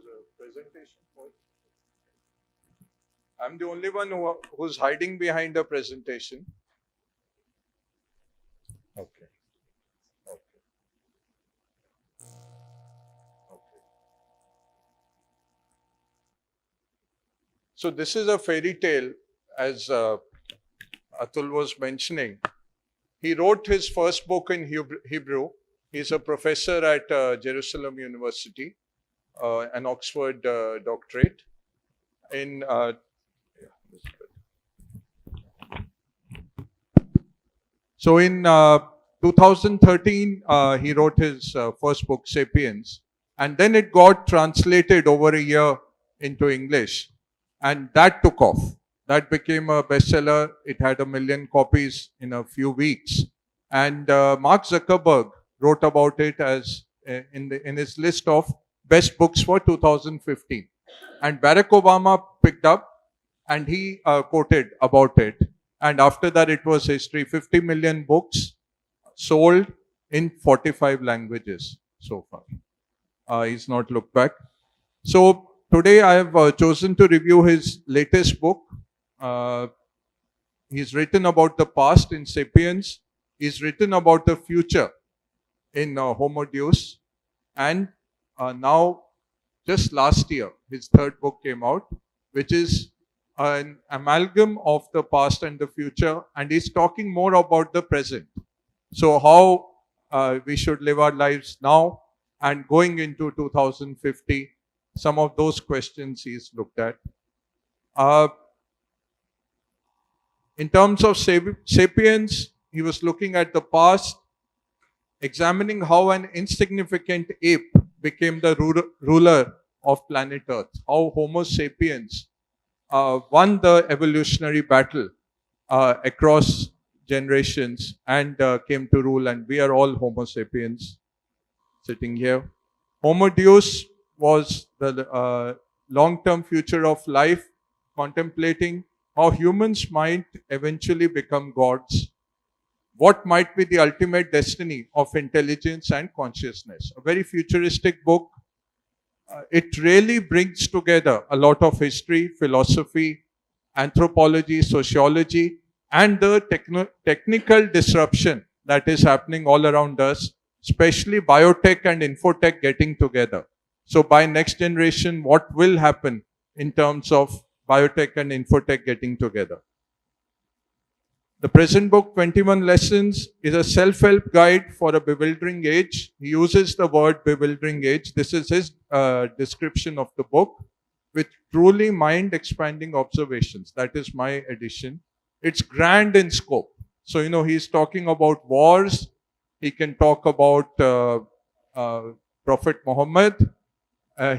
was a presentation. I'm the only one who's hiding behind a presentation. Okay. Okay. Okay. So this is a fairy tale, as Atul was mentioning. He wrote his first book in Hebrew. He's a professor at Jerusalem University, an Oxford doctorate. So in 2013, he wrote his first book, Sapiens, and then it got translated over a year into English, and that took off. That became a bestseller. It had 1 million copies in a few weeks, and Mark Zuckerberg wrote about it as in his list of best books for 2015, and Barack Obama picked up, and he quoted about it. And after that, it was history. 50 million books sold in 45 languages so far. He's not looked back. So today I have chosen to review his latest book. He's written about the past in Sapiens. He's written about the future in Homo Deus. And now, just last year, his third book came out, which is an amalgam of the past and the future, and he's talking more about the present. So how we should live our lives now and going into 2050, some of those questions he's looked at. In terms of Sapiens, he was looking at the past, examining how an insignificant ape became the ruler of planet Earth, how Homo sapiens won the evolutionary battle across generations and came to rule, and we are all Homo sapiens sitting here. Homo Deus was the long-term future of life, contemplating how humans might eventually become gods. What might be the ultimate destiny of intelligence and consciousness? A very futuristic book. It really brings together a lot of history, philosophy, anthropology, sociology, and the technical disruption that is happening all around us, especially biotech and infotech getting together. So by next generation, what will happen in terms of biotech and infotech getting together? The present book, 21 Lessons, is a self-help guide for a bewildering age. He uses the word bewildering age. This is his description of the book, with truly mind-expanding observations. That is my edition. It's grand in scope. So, he's talking about wars. He can talk about Prophet Muhammad.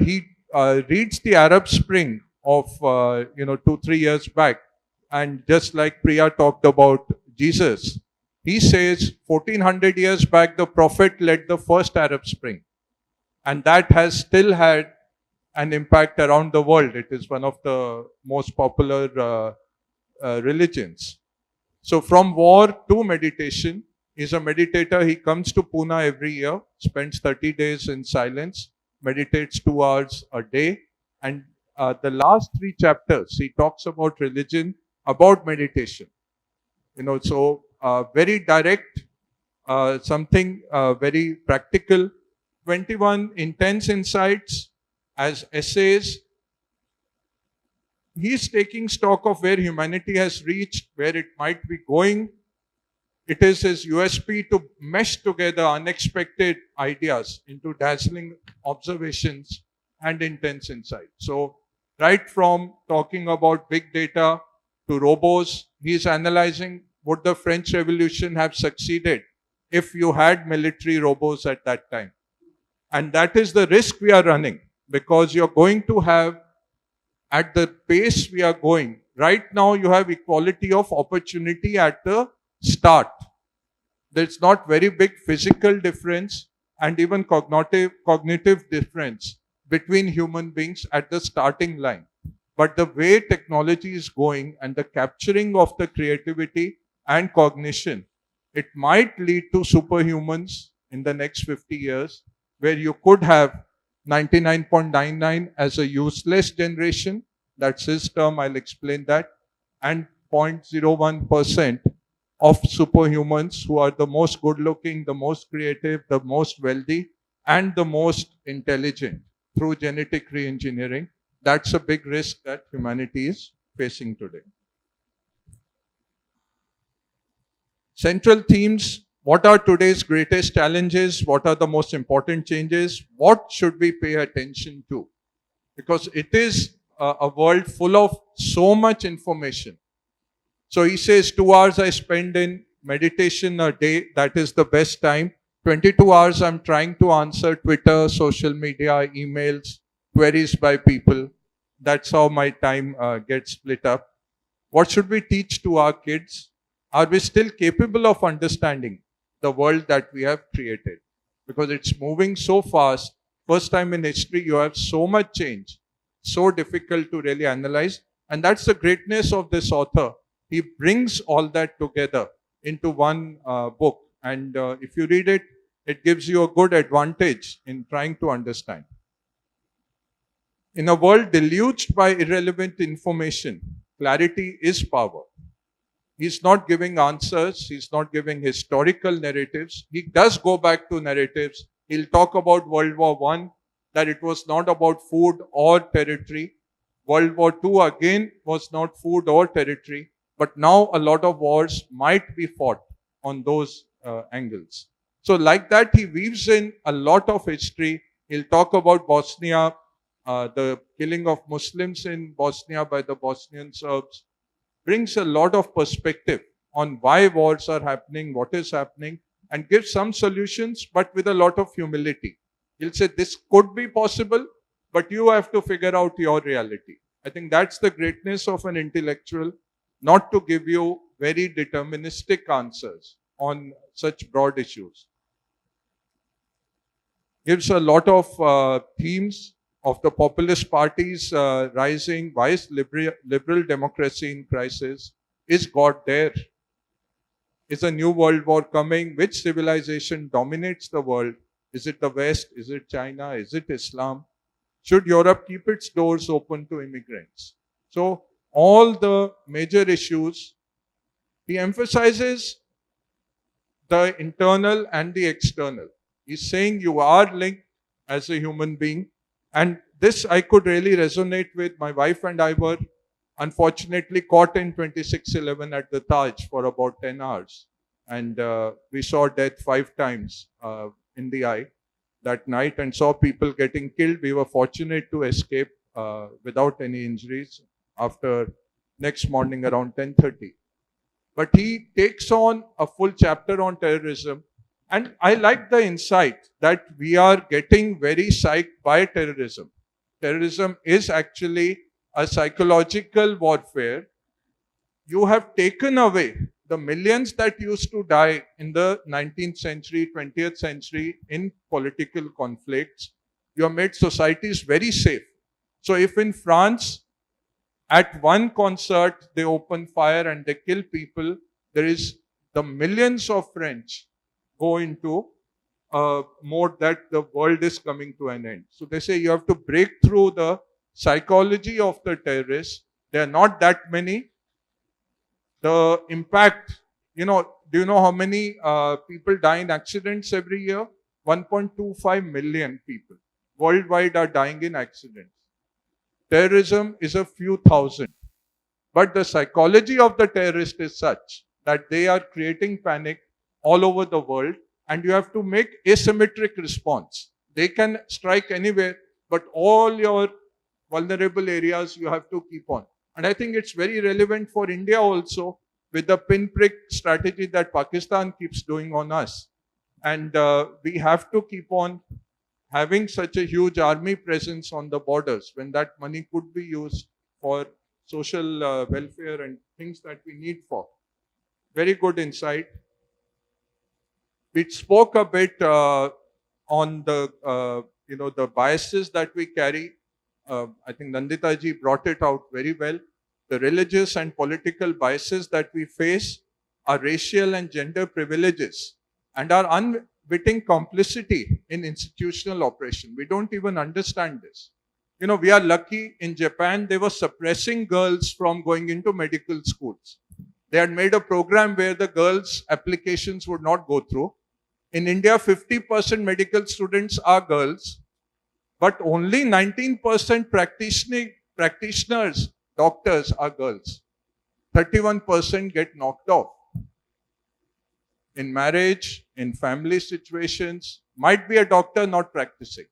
He reads the Arab Spring of, 2-3 years back. And just like Priya talked about Jesus, he says 1400 years back, the Prophet led the first Arab Spring. And that has still had an impact around the world. It is one of the most popular religions. So from war to meditation, he's a meditator. He comes to Pune every year, spends 30 days in silence, meditates 2 hours a day. And the last 3 chapters, he talks about religion, about meditation. So very direct, something very practical. 21 intense insights as essays. He's taking stock of where humanity has reached, where it might be going. It is his USP to mesh together unexpected ideas into dazzling observations and intense insight. So right from talking about big data to robots, he's analyzing, would the French Revolution have succeeded if you had military robots at that time? And that is the risk we are running, because you're going to have, at the pace we are going, right now you have equality of opportunity at the start. There's not very big physical difference and even cognitive difference between human beings at the starting line. But the way technology is going and the capturing of the creativity and cognition, it might lead to superhumans in the next 50 years, where you could have 99.99 as a useless generation. That's his term, I'll explain that. And 0.01% of superhumans who are the most good looking, the most creative, the most wealthy, and the most intelligent through genetic re-engineering. That's a big risk that humanity is facing today. Central themes: what are today's greatest challenges? What are the most important changes? What should we pay attention to? Because it is a world full of so much information. So he says 2 hours I spend in meditation a day. That is the best time. 22 hours I'm trying to answer Twitter, social media, emails, queries by people. That's how my time gets split up. What should we teach to our kids? Are we still capable of understanding the world that we have created? Because it's moving so fast. First time in history, you have so much change, so difficult to really analyze. And that's the greatness of this author. He brings all that together into one book. And if you read it, it gives you a good advantage in trying to understand. In a world deluged by irrelevant information, clarity is power. He's not giving answers. He's not giving historical narratives. He does go back to narratives. He'll talk about World War I, that it was not about food or territory. World War II again was not food or territory. But now a lot of wars might be fought on those angles. So like that, he weaves in a lot of history. He'll talk about Bosnia, the killing of Muslims in Bosnia by the Bosnian Serbs. Brings a lot of perspective on why wars are happening, what is happening, and gives some solutions, but with a lot of humility. He'll say, this could be possible, but you have to figure out your reality. I think that's the greatness of an intellectual, not to give you very deterministic answers on such broad issues. Gives a lot of themes of the populist parties rising. Why is liberal democracy in crisis? Is God there? Is a new world war coming? Which civilization dominates the world? Is it the West? Is it China? Is it Islam? Should Europe keep its doors open to immigrants? So all the major issues, he emphasizes the internal and the external. He's saying you are linked as a human being. And this I could really resonate with. My wife and I were unfortunately caught in 26/11 at the Taj for about 10 hours. And we saw death 5 times in the eye that night and saw people getting killed. We were fortunate to escape without any injuries after next morning around 10:30. But he takes on a full chapter on terrorism. And I like the insight that we are getting very psyched by terrorism. Terrorism is actually a psychological warfare. You have taken away the millions that used to die in the 19th century, 20th century in political conflicts. You have made societies very safe. So if in France, at one concert, they open fire and they kill people, there is the millions of French go into a mode that the world is coming to an end. So they say you have to break through the psychology of the terrorists. There are not that many. The impact, do you know how many people die in accidents every year? 1.25 million people worldwide are dying in accidents. Terrorism is a few thousand. But the psychology of the terrorist is such that they are creating panic all over the world, and you have to make asymmetric response. They can strike anywhere, but all your vulnerable areas you have to keep on. And I think it's very relevant for India also, with the pinprick strategy that Pakistan keeps doing on us. And we have to keep on having such a huge army presence on the borders when that money could be used for social welfare and things that we need for. Very good insight. We spoke a bit on the the biases that we carry. I think Nandita ji brought it out very well. The religious and political biases that we face are racial and gender privileges and are witting complicity in institutional operation. We don't even understand this. You know, we are lucky in Japan, they were suppressing girls from going into medical schools. They had made a program where the girls' applications would not go through. In India, 50% medical students are girls, but only 19% practitioners, doctors are girls. 31% get knocked off. In marriage, in family situations, might be a doctor not practicing.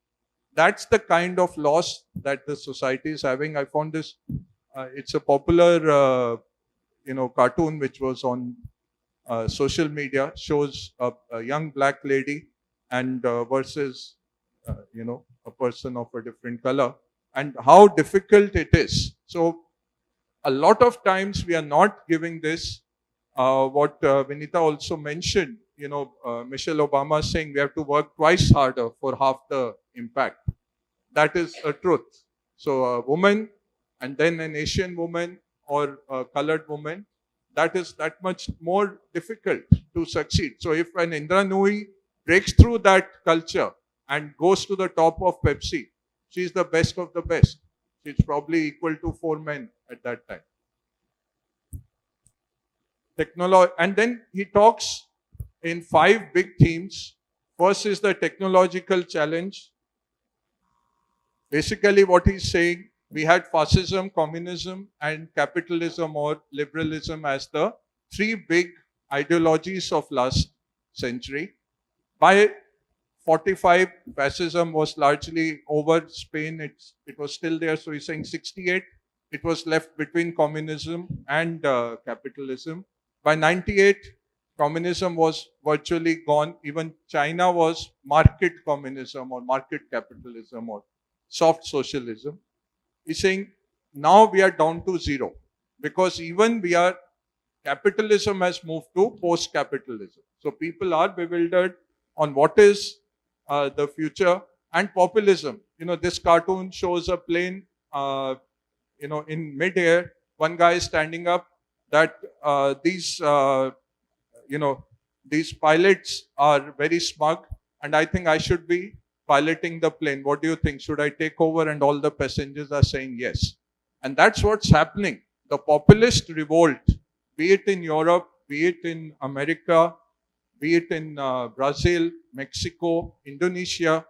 That's the kind of loss that the society is having. I found this, it's a popular, cartoon which was on social media, shows a young black lady and versus, a person of a different color, and how difficult it is. So a lot of times we are not giving this, what Vinita also mentioned, Michelle Obama saying we have to work twice harder for half the impact. That is a truth. So a woman and then an Asian woman or a colored woman, that is that much more difficult to succeed. So if an Indra Nooyi breaks through that culture and goes to the top of Pepsi, she's the best of the best. She's probably equal to 4 men at that time. And then he talks in 5 big themes. First is the technological challenge. Basically what he's saying, we had fascism, communism, and capitalism or liberalism as the 3 big ideologies of last century. By 45, fascism was largely over. Spain, it was still there. So he's saying 68, it was left between communism and capitalism. By 98, communism was virtually gone. Even China was market communism or market capitalism or soft socialism. He's saying now we are down to 0 because even capitalism has moved to post-capitalism. So people are bewildered on what is the future. And populism. This cartoon shows a plane, in mid-air. One guy is standing up that these pilots are very smug and I think I should be piloting the plane. What do you think? Should I take over? And all the passengers are saying yes. And that's what's happening. The populist revolt, be it in Europe, be it in America, be it in Brazil, Mexico, Indonesia,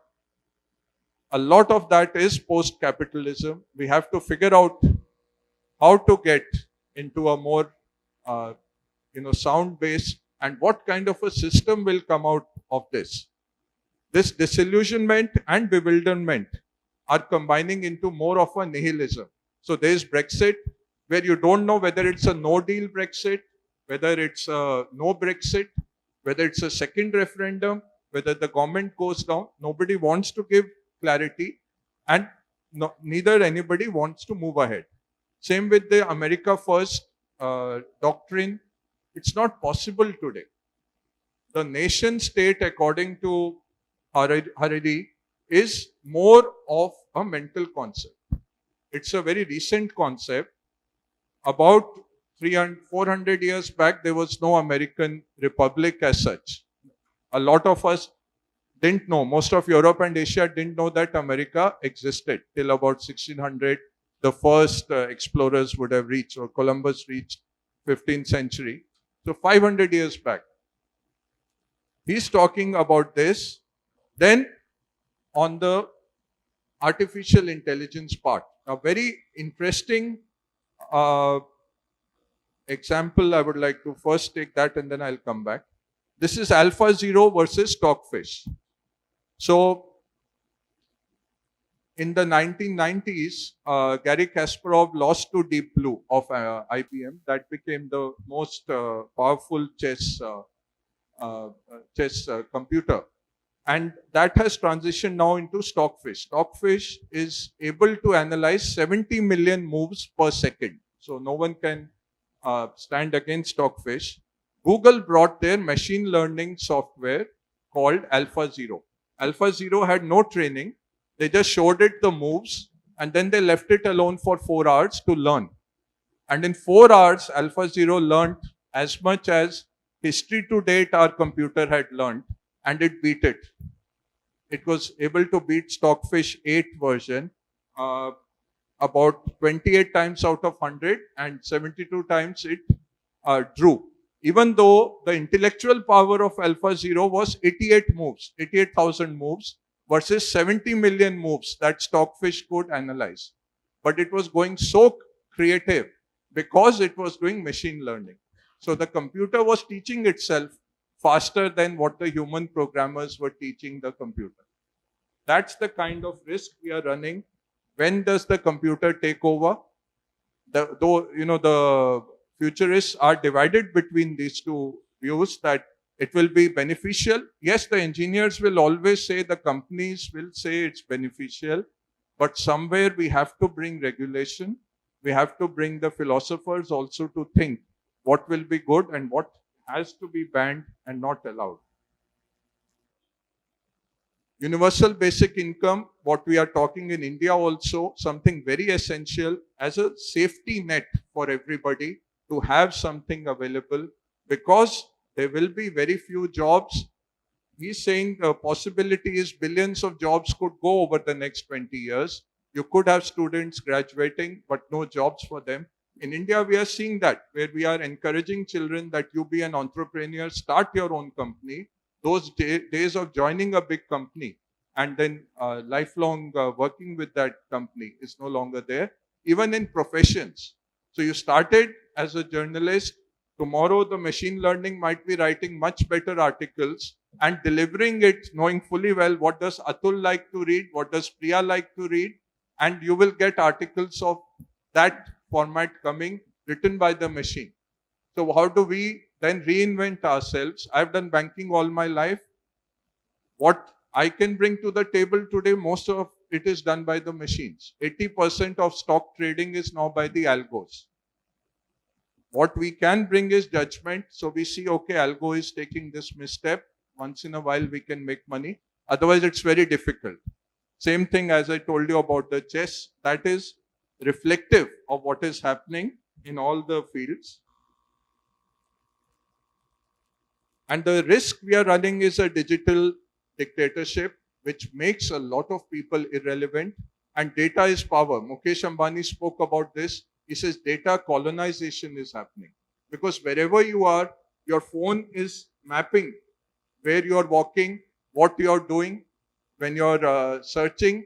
a lot of that is post-capitalism. We have to figure out how to get into a more, sound base and what kind of a system will come out of this. This disillusionment and bewilderment are combining into more of a nihilism. So there is Brexit, where you don't know whether it's a no-deal Brexit, whether it's a no Brexit, whether it's a second referendum, whether the government goes down. Nobody wants to give clarity, and neither anybody wants to move ahead. Same with the America First doctrine. It's not possible today. The nation state, according to Harari, is more of a mental concept. It's a very recent concept. About 400 years back, there was no American republic as such. A lot of us didn't know. Most of Europe and Asia didn't know that America existed till about 1600. The first explorers would have reached, or Columbus reached 15th century. So 500 years back. He's talking about this. Then on the artificial intelligence part, a very interesting example, I would like to first take that and then I'll come back. This is AlphaZero versus Stockfish. So in the 1990s, Garry Kasparov lost to Deep Blue of IBM. That became the most powerful chess computer. And that has transitioned now into Stockfish. Stockfish is able to analyze 70 million moves per second. So no one can stand against Stockfish. Google brought their machine learning software called AlphaZero. AlphaZero had no training. They just showed it the moves and then they left it alone for 4 hours to learn. And in 4 hours, AlphaZero learned as much as history to date our computer had learned and it beat it. It was able to beat Stockfish 8 version uh, about 28 times out of 100, and 72 times it drew. Even though the intellectual power of Alpha Zero was 88 moves, 88,000 moves versus 70 million moves that Stockfish could analyze. But it was going so creative because it was doing machine learning. So the computer was teaching itself faster than what the human programmers were teaching the computer. That's the kind of risk we are running. When does the computer take over? Though the futurists are divided between these two views, that it will be beneficial. Yes, the engineers will always say, the companies will say it's beneficial, but somewhere we have to bring regulation. We have to bring the philosophers also to think what will be good and what has to be banned and not allowed. Universal basic income, what we are talking in India also, something very essential as a safety net for everybody to have something available, because there will be very few jobs. He's saying the possibility is billions of jobs could go over the next 20 years. You could have students graduating, but no jobs for them. In India, we are seeing that, where we are encouraging children that you be an entrepreneur, start your own company. Those days of joining a big company and then lifelong working with that company is no longer there, even in professions. So you started as a journalist. Tomorrow, the machine learning might be writing much better articles and delivering it, knowing fully well what does Atul like to read, what does Priya like to read, and you will get articles of that format coming, written by the machine. So how do we then reinvent ourselves? I've done banking all my life. What I can bring to the table today, most of it is done by the machines. 80% of stock trading is now by the algos. What we can bring is judgment. So we see, okay, algo is taking this misstep. Once in a while, we can make money. Otherwise, it's very difficult. Same thing as I told you about the chess. That is reflective of what is happening in all the fields. And the risk we are running is a digital dictatorship, which makes a lot of people irrelevant. And data is power. Mukesh Ambani spoke about this. He says data colonization is happening. Because wherever you are, your phone is mapping where you are walking, what you are doing, when you are searching.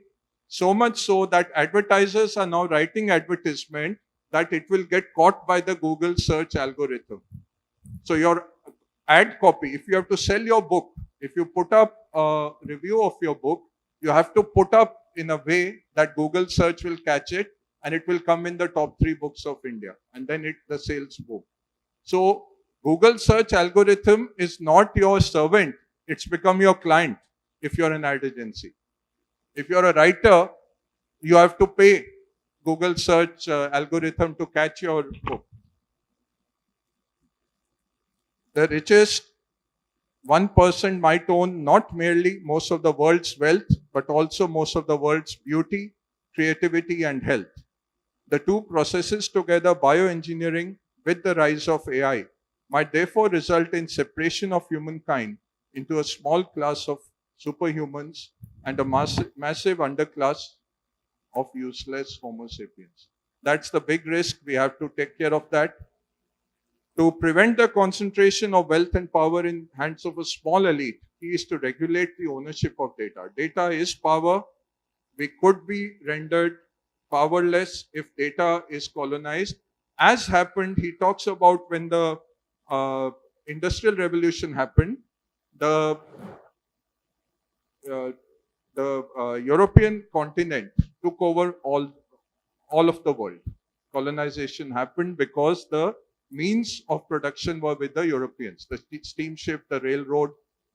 So much so that advertisers are now writing advertisement that it will get caught by the Google search algorithm. So your ad copy, if you have to sell your book, if you put up a review of your book, you have to put up in a way that Google search will catch it and it will come in the top 3 books of India, and then the sales boom. So Google search algorithm is not your servant, it's become your client if you're an ad agency. If you're a writer, you have to pay Google search algorithm to catch your book. The richest 1% might own not merely most of the world's wealth, but also most of the world's beauty, creativity, and health. The two processes together, bioengineering with the rise of AI, might therefore result in separation of humankind into a small class of superhumans and a massive underclass of useless Homo sapiens. That's the big risk. We have to take care of that. To prevent the concentration of wealth and power in hands of a small elite, key is to regulate the ownership of data. Data is power. We could be rendered powerless if data is colonized. As happened, he talks about when the Industrial Revolution happened, the European continent took over all of the world. Colonization happened because the means of production were with the Europeans. The steamship, the railroad.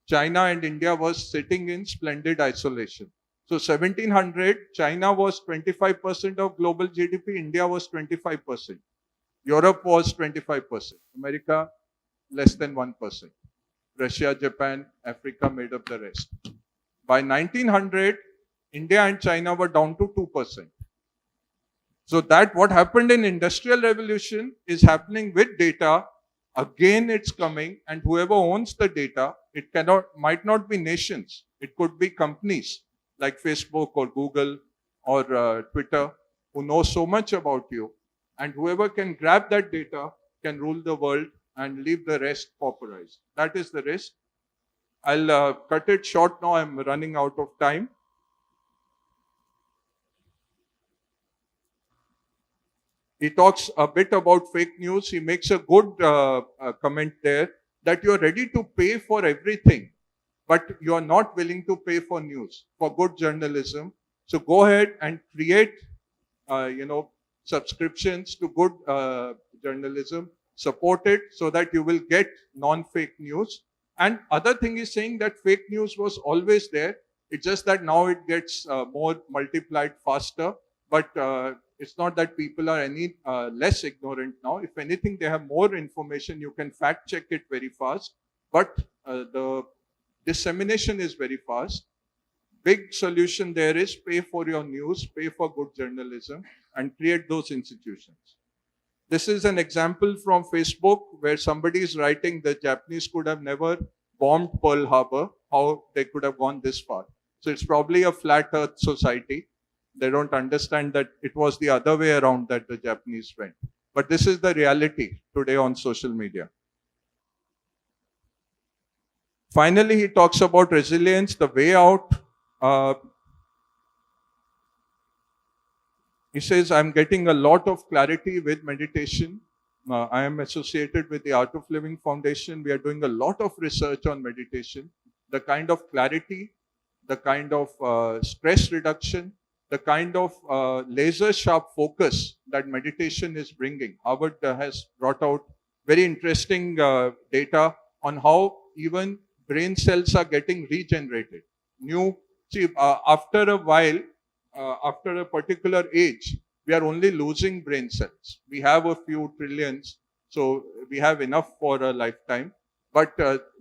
China and India was sitting in splendid isolation. So 1700, China was 25% of global GDP, India was 25%. Europe was 25%. America, less than 1%. Russia, Japan, Africa made up the rest. By 1900, India and China were down to 2%. So that what happened in Industrial Revolution is happening with data. Again, it's coming, and whoever owns the data It might not be nations. It could be companies like Facebook or Google or Twitter who know so much about you. And whoever can grab that data can rule the world and leave the rest pauperized. That is the risk. I'll cut it short now. I'm running out of time. He talks a bit about fake news. He makes a good comment there that you're ready to pay for everything, but you're not willing to pay for news, for good journalism. So go ahead and create, subscriptions to good journalism. Support it so that you will get non-fake news. And other thing is saying that fake news was always there. It's just that now it gets more multiplied faster. But it's not that people are any less ignorant now. If anything, they have more information. You can fact check it very fast. But the dissemination is very fast. Big solution there is pay for your news, pay for good journalism, and create those institutions. This is an example from Facebook where somebody is writing the Japanese could have never bombed Pearl Harbor, how they could have gone this far. So it's probably a flat earth society. They don't understand that it was the other way around that the Japanese went. But this is the reality today on social media. Finally, he talks about resilience, the way out. He says, I'm getting a lot of clarity with meditation. I am associated with the Art of Living Foundation. We are doing a lot of research on meditation. The kind of clarity, the kind of stress reduction, the kind of laser sharp focus that meditation is bringing. Harvard has brought out very interesting data on how even brain cells are getting regenerated. After a while, after a particular age, we are only losing brain cells. We have a few trillions, so we have enough for a lifetime. But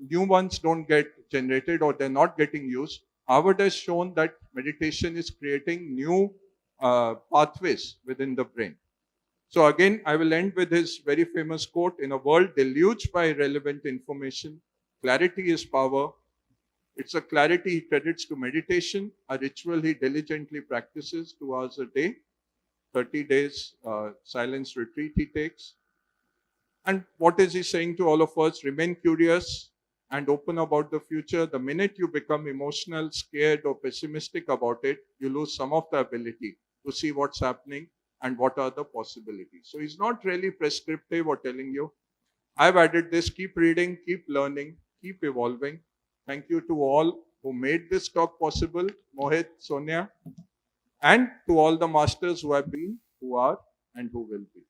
new ones don't get generated or they're not getting used. Harvard has shown that meditation is creating new pathways within the brain. So again, I will end with his very famous quote, in a world deluged by irrelevant information, clarity is power. It's a clarity he credits to meditation, a ritual he diligently practices 2 hours a day, 30 days silence retreat he takes. And what is he saying to all of us? Remain curious and open about the future. The minute you become emotional, scared, or pessimistic about it, you lose some of the ability to see what's happening and what are the possibilities. So he's not really prescriptive or telling you. I've added this: keep reading, keep learning, keep evolving. Thank you to all who made this talk possible, Mohit, Sonia, and to all the masters who have been, who are, and who will be.